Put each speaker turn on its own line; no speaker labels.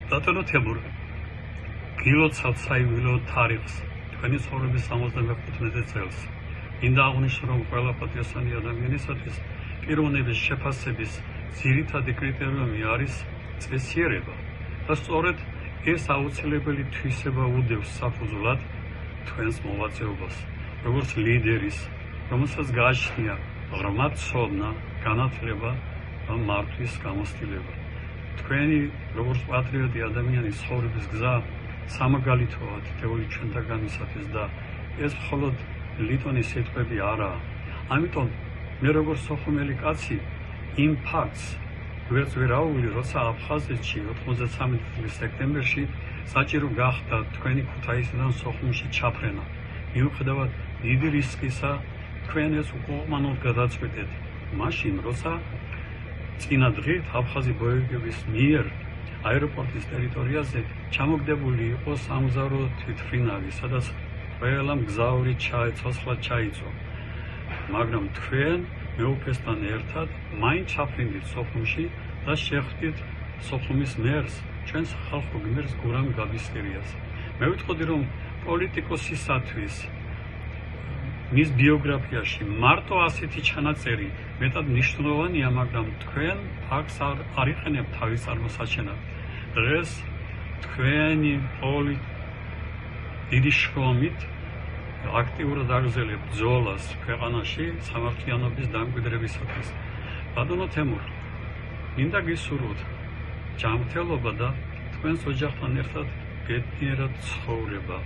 ბატონო თემურ, გილოცავთ საივილო თარიღს, თქვენი ცხოვრების 75-მდე წელს. მინდა აღვნიშნო, რომ ყველა პატიოსანი ადამიანისათვის პიროვნების შეფასების ძირითადი კრიტერიუმი არის წესიერება და სწორედ ეს აუცილებელი თვისება უდევს საფუძვლად თქვენს მოღვაწეობას, როგორც ლიდერის, რომელსაც გააჩნია ღრმა ცოდნა, განათლება და მართვის გამოცდილება. თქვენი როგორც პატრიოტი ადამიანის ცხოვრების გზა სამაგალითოა თითოეული ჩვენთაგანისათვის და ეს მხოლოდ ლიტონის სიტყვები არაა. ამიტომ მე როგორც სოხუმელი კაცი იმ ფაქტს ვერც ვერ აუვლი, როცა აფხაზეთში 93 წლის სექტემბერში საჭირო გახდა თქვენი ქუთაისიდან სოხუმში ჩაფრენა. მიუხედავად დიდი რისკისა, თქვენ ეს უკუღმანოდ გადაწყვეტეთ. მაშინ, როცა წინა დღით აფხაზი ბოევიკების მიერ აეროპორტის ტერიტორიაზე ჩამოგდებული იყო სამგზავრო თვითმფრინავი, სადაც ყველა მგზავრი ცოცხლად ჩაიწვა. მაგრამ თქვენ მეუფესთან ერთად მაინც ჩაფრინდით სოხუმში და შეხვდით სოხუმის მერს, ჩვენს ხალხო გმირს გურამ გაბისკერიას. მე ვიტყოდი, რომ პოლიტიკოსისათვის მის ბიოგრაფიაში მარტო ასეთი ჩანაწერი მეტად მნიშვნელოვანია, მაგრამ თქვენ ფაქტს არ იყენებთ თავის წარმოსაჩენად. დღეს თქვენი დიდი შრომით აქტიურად აგრძელებთ ბრძოლას ქვეყანაში სამართლიანობის დამკვიდრებისათვის. ბატონო თემურ, მინდა გისურვოთ ჯანმრთელობა და თქვენს ოჯახთან ერთად ბედნიერად ცხოვრება.